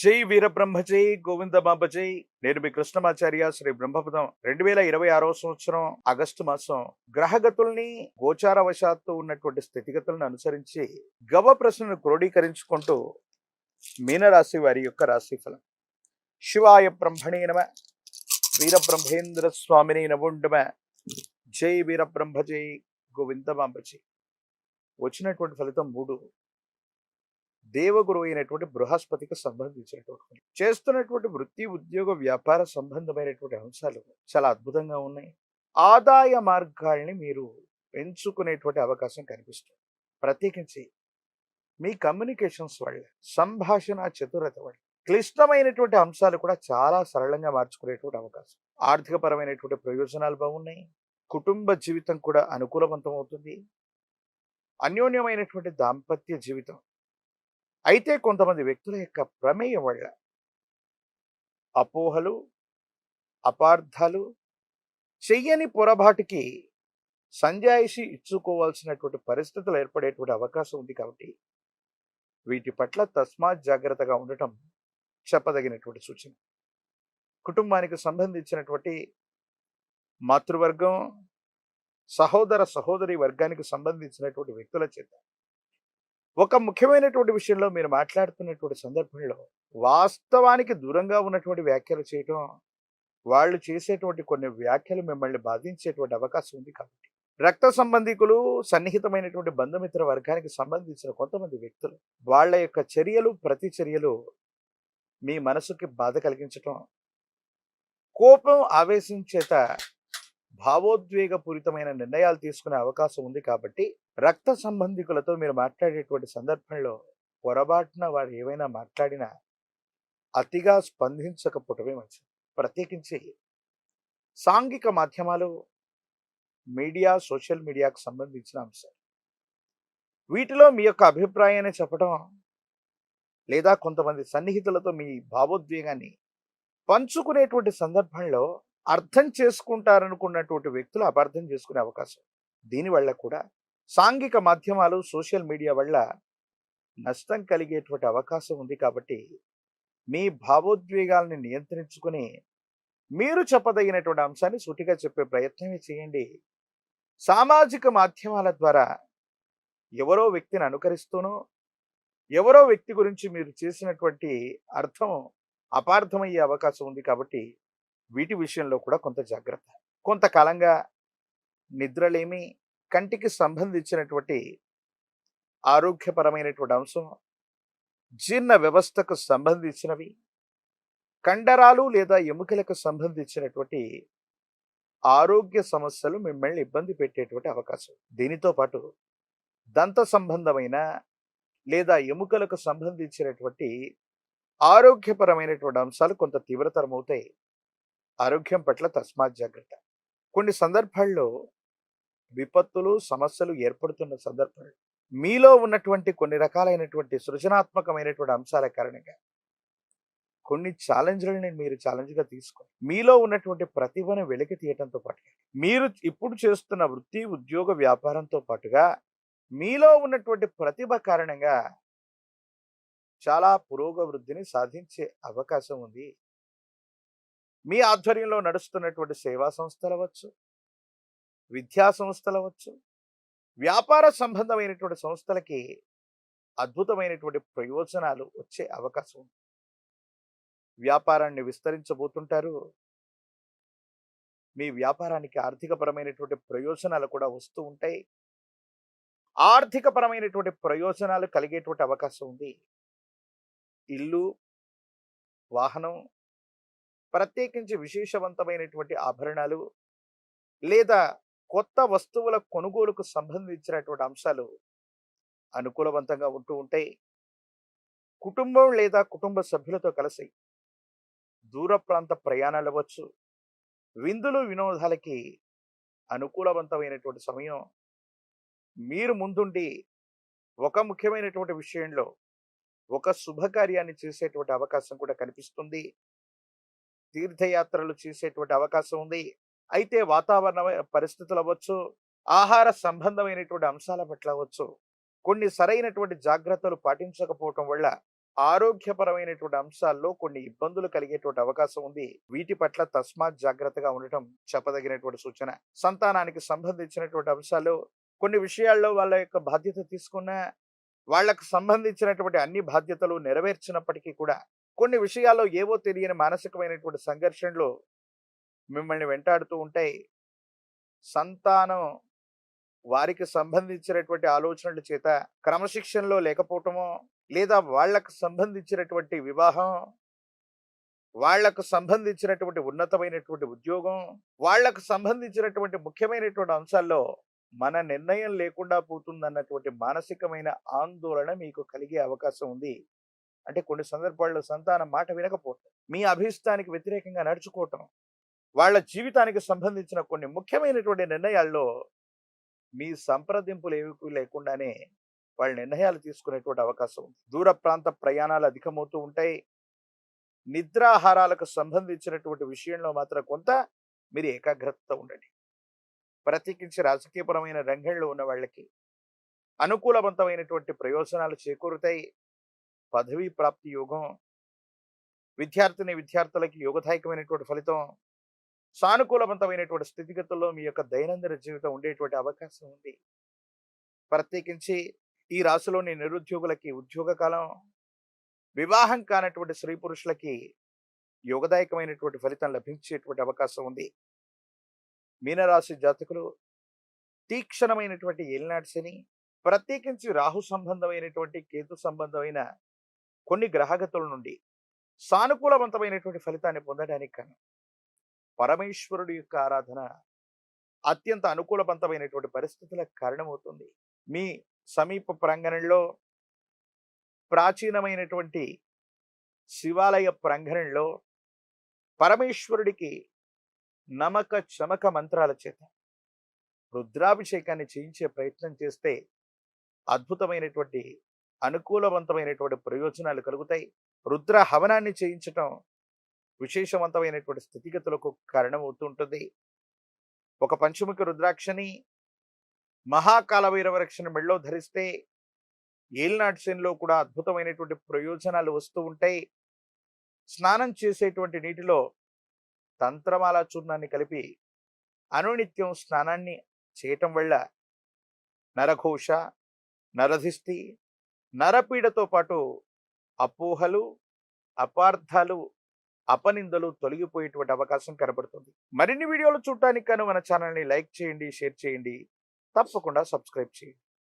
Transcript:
జై వీరబ్రహ్మ జై గోవిందమాంబ జై. నేను మీ కృష్ణమాచార్య. శ్రీ బ్రహ్మపదం 2026 సంవత్సరం ఆగస్టు మాసం గ్రహగతుల్ని గోచార వశాత్తు ఉన్నటువంటి స్థితిగతులను అనుసరించి గవ ప్రశ్నను క్రోడీకరించుకుంటూ మీనరాశి వారి యొక్క రాశిఫలం. శివాయ బ్రహ్మణే నమ. వీరబ్రహ్మేంద్ర స్వామిని నముండమ. జై వీరబ్రహ్మ జై గోవిందమాంబ జై. వచ్చినటువంటి ఫలితం 3. దేవగురు అయినటువంటి బృహస్పతికి సంబంధించినటువంటి చేస్తున్నటువంటి వృత్తి ఉద్యోగ వ్యాపార సంబంధమైనటువంటి అంశాలు చాలా అద్భుతంగా ఉన్నాయి. ఆదాయ మార్గాల్ని మీరు పెంచుకునేటువంటి అవకాశం కనిపిస్తుంది. ప్రత్యేకించి మీ కమ్యూనికేషన్స్ వల్ల, సంభాషణ చతురత వల్ల క్లిష్టమైనటువంటి అంశాలు కూడా చాలా సరళంగా మార్చుకునేటువంటి అవకాశం. ఆర్థిక పరమైనటువంటి ప్రయోజనాలు బాగున్నాయి. కుటుంబ జీవితం కూడా అనుకూలవంతం అవుతుంది. అన్యోన్యమైనటువంటి దాంపత్య జీవితం. అయితే కొంతమంది వ్యక్తుల యొక్క ప్రమేయం వల్ల అపోహలు, అపార్థాలు, చెయ్యని పొరపాటుకి సంజాయిషి ఇచ్చుకోవాల్సినటువంటి పరిస్థితులు ఏర్పడేటువంటి అవకాశం ఉంది. కాబట్టి వీటి పట్ల తస్మాత్ జాగ్రత్తగా ఉండటం చెప్పదగినటువంటి సూచన. కుటుంబానికి సంబంధించినటువంటి మాతృవర్గం, సహోదర సహోదరి వర్గానికి సంబంధించినటువంటి వ్యక్తుల చేత ఒక ముఖ్యమైనటువంటి విషయంలో మీరు మాట్లాడుతున్నటువంటి సందర్భంలో వాస్తవానికి దూరంగా ఉన్నటువంటి వ్యాఖ్యలు చేయటం, వాళ్ళు చేసేటువంటి కొన్ని వ్యాఖ్యలు మిమ్మల్ని బాధించేటువంటి అవకాశం ఉంది. కాబట్టి రక్త సంబంధికులు, సన్నిహితమైనటువంటి బంధుమిత్ర వర్గానికి సంబంధించిన కొంతమంది వ్యక్తులు వాళ్ళ యొక్క చర్యలు, ప్రతిచర్యలు మీ మనసుకి బాధ కలిగించటం, కోపం, ఆవేశం చేత భావోద్వేగపూరితమైన నిర్ణయాలు తీసుకునే అవకాశం ఉంది. కాబట్టి రక్త సంబంధికులతో మీరు మాట్లాడేటువంటి సందర్భంలో పొరపాటున వారు ఏవైనా మాట్లాడినా అతిగా స్పందించకపోవటమే మంచిది. ప్రత్యేకించి సాంఘిక మాధ్యమాలు, మీడియా, సోషల్ మీడియాకు సంబంధించిన అంశాలు, వీటిలో మీ యొక్క అభిప్రాయాన్ని చెప్పడం లేదా కొంతమంది సన్నిహితులతో మీ భావోద్వేగాన్ని పంచుకునేటువంటి సందర్భంలో అర్థం చేసుకుంటారనుకున్నటువంటి వ్యక్తులు అపార్థం చేసుకునే అవకాశం. దీనివల్ల కూడా సాంఘిక మాధ్యమాలు, సోషల్ మీడియా వల్ల నష్టం కలిగేటువంటి అవకాశం ఉంది. కాబట్టి మీ భావోద్వేగాల్ని నియంత్రించుకుని మీరు చెప్పదగినటువంటి అంశాన్ని సూటిగా చెప్పే ప్రయత్నమే చేయండి. సామాజిక మాధ్యమాల ద్వారా ఎవరో వ్యక్తిని అనుకరిస్తూనో, ఎవరో వ్యక్తి గురించి మీరు చేసినటువంటి అర్థం అపార్థమయ్యే అవకాశం ఉంది. కాబట్టి వీటి విషయంలో కూడా కొంత జాగ్రత్త. కొంతకాలంగా నిద్రలేమి, కంటికి సంబంధించినటువంటి ఆరోగ్యపరమైనటువంటి అంశం, జీర్ణ వ్యవస్థకు సంబంధించినవి, కండరాలు లేదా ఎముకలకు సంబంధించినటువంటి ఆరోగ్య సమస్యలు మిమ్మల్ని ఇబ్బంది పెట్టేటువంటి అవకాశం. దీనితో పాటు దంత సంబంధమైన లేదా ఎముకలకు సంబంధించినటువంటి ఆరోగ్యపరమైనటువంటి అంశాలు కొంత తీవ్రతరం అవుతాయి. ఆరోగ్యం పట్ల తస్మాత్ జాగ్రత్త. కొన్ని సందర్భాల్లో విపత్తులు, సమస్యలు ఏర్పడుతున్న సందర్భాలు మీలో ఉన్నటువంటి కొన్ని రకాలైనటువంటి సృజనాత్మకమైనటువంటి అంశాల కారణంగా కొన్ని ఛాలెంజ్లని మీరు ఛాలెంజ్గా తీసుకొని మీలో ఉన్నటువంటి ప్రతిభను వెలికి తీయటంతో పాటుగా మీరు ఇప్పుడు చేస్తున్న వృత్తి, ఉద్యోగ, వ్యాపారంతో పాటుగా మీలో ఉన్నటువంటి ప్రతిభ కారణంగా చాలా పురోగవృద్ధిని సాధించే అవకాశం ఉంది. మీ ఆధ్వర్యంలో నడుస్తున్నటువంటి సేవా సంస్థలు అవ్వచ్చు, విద్యా సంస్థలు అవ్వచ్చు, వ్యాపార సంబంధమైనటువంటి సంస్థలకి అద్భుతమైనటువంటి ప్రయోజనాలు వచ్చే అవకాశం ఉంది. వ్యాపారాన్ని విస్తరించబోతుంటారు. మీ వ్యాపారానికి ఆర్థికపరమైనటువంటి ప్రయోజనాలు కూడా వస్తూ ఉంటాయి. ఆర్థికపరమైనటువంటి ప్రయోజనాలు కలిగేటువంటి అవకాశం ఉంది. ఇల్లు, వాహనం, ప్రత్యేకించి విశేషవంతమైనటువంటి ఆభరణాలు లేదా కొత్త వస్తువుల కొనుగోలుకు సంబంధించినటువంటి అంశాలు అనుకూలవంతంగా ఉంటూ ఉంటాయి. కుటుంబం లేదా కుటుంబ సభ్యులతో కలిసి దూర ప్రాంత ప్రయాణాలు అవ్వచ్చు, విందులు, వినోదాలకి అనుకూలవంతమైనటువంటి సమయం. మీరు ముందుండి ఒక ముఖ్యమైనటువంటి విషయంలో ఒక శుభకార్యాన్ని చేసేటువంటి అవకాశం కూడా కనిపిస్తుంది. తీర్థయాత్రలు చేసేటువంటి అవకాశం ఉంది. అయితే వాతావరణ పరిస్థితులు అవ్వచ్చు, ఆహార సంబంధమైనటువంటి అంశాల పట్ల అవ్వచ్చు, కొన్ని సరైనటువంటి జాగ్రత్తలు పాటించకపోవటం వల్ల ఆరోగ్యపరమైనటువంటి అంశాల్లో కొన్ని ఇబ్బందులు కలిగేటువంటి అవకాశం ఉంది. వీటి పట్ల తస్మాత్ జాగ్రత్తగా ఉండటం చెప్పదగినటువంటి సూచన. సంతానానికి సంబంధించినటువంటి అంశాలు కొన్ని విషయాల్లో వాళ్ళ యొక్క బాధ్యత తీసుకున్న వాళ్ళకు సంబంధించినటువంటి అన్ని బాధ్యతలు నెరవేర్చినప్పటికీ కూడా కొన్ని విషయాల్లో ఏవో తెలియని మానసికమైనటువంటి సంఘర్షణలు మిమ్మల్ని వెంటాడుతూ ఉంటాయి. సంతానం వారికి సంబంధించినటువంటి ఆలోచనల చేత క్రమశిక్షణలో లేకపోవటమో, లేదా వాళ్ళకు సంబంధించినటువంటి వివాహం, వాళ్లకు సంబంధించినటువంటి ఉన్నతమైనటువంటి ఉద్యోగం, వాళ్లకు సంబంధించినటువంటి ముఖ్యమైనటువంటి అంశాల్లో మన నిర్ణయం లేకుండా పోతుందన్నటువంటి మానసికమైన ఆందోళన మీకు కలిగే అవకాశం ఉంది. అంటే కొన్ని సందర్భాల్లో సంతానం మాట వినకపోవటం, మీ అభిష్టానికి వ్యతిరేకంగా నడుచుకోవటం, వాళ్ళ జీవితానికి సంబంధించిన కొన్ని ముఖ్యమైనటువంటి నిర్ణయాల్లో మీ సంప్రదింపులు ఏవి లేకుండానే వాళ్ళ నిర్ణయాలు తీసుకునేటువంటి అవకాశం ఉంది. దూర ప్రాంత ప్రయాణాలు అధికమవుతూ ఉంటాయి. నిద్రాహారాలకు సంబంధించినటువంటి విషయంలో మాత్రం కొంత మీరు ఏకాగ్రత ఉండండి. ప్రత్యేకించి రాజకీయపరమైన రంగంలో ఉన్న వాళ్ళకి అనుకూలవంతమైనటువంటి ప్రయోజనాలు చేకూరుతాయి. పదవీ ప్రాప్తి యోగం, విద్యార్థులకి యోగదాయకమైనటువంటి ఫలితం, సానుకూలవంతమైనటువంటి స్థితిగతుల్లో మీ యొక్క దైనందిన జీవితం ఉండేటువంటి అవకాశం ఉంది. ప్రత్యేకించి ఈ రాశిలోని నిరుద్యోగులకి ఉద్యోగ కాలం, వివాహం కానటువంటి స్త్రీ పురుషులకి యోగదాయకమైనటువంటి ఫలితం లభించేటువంటి అవకాశం ఉంది. మీనరాశి జాతకులు తీక్షణమైనటువంటి ఏలినాటి శని, ప్రత్యేకించి రాహు సంబంధమైనటువంటి కేతు సంబంధమైన కొన్ని గ్రహగతుల నుండి సానుకూలవంతమైనటువంటి ఫలితాన్ని పొందడానికి కాను పరమేశ్వరుడి యొక్క ఆరాధన అత్యంత అనుకూలవంతమైనటువంటి పరిస్థితులకు కారణమవుతుంది. మీ సమీప ప్రాంగణంలో ప్రాచీనమైనటువంటి శివాలయ ప్రాంగణంలో పరమేశ్వరుడికి నమక చమక మంత్రాల చేత రుద్రాభిషేకాన్ని చేయించే ప్రయత్నం చేస్తే అద్భుతమైనటువంటి అనుకూలవంతమైనటువంటి ప్రయోజనాలు కలుగుతాయి. రుద్ర హవనాన్ని చేయించటం విశేషవంతమైనటువంటి స్థితిగతులకు కారణమవుతుంటుంది. ఒక పంచముఖి రుద్రాక్షని మహాకాల భైరవరక్షణ మెళ్ళో ధరిస్తే ఏలినాటి శనిలో కూడా అద్భుతమైనటువంటి ప్రయోజనాలు వస్తూ ఉంటాయి. స్నానం చేసేటువంటి నీటిలో తంత్రమాల చూర్ణాన్ని కలిపి అనునిత్యం స్నానాన్ని చేయటం వల్ల నరఘోష, నరధిష్టి, నరపీడతో పాటు అపోహలు, అపార్థాలు, అపనిందలు తొలగిపోయేటువంటి అవకాశం కనబడుతుంది. మరిన్ని వీడియోలు చూడటానికి మన ఛానల్ని లైక్ చేయండి, షేర్ చేయండి, తప్పకుండా సబ్స్క్రైబ్ చేయండి.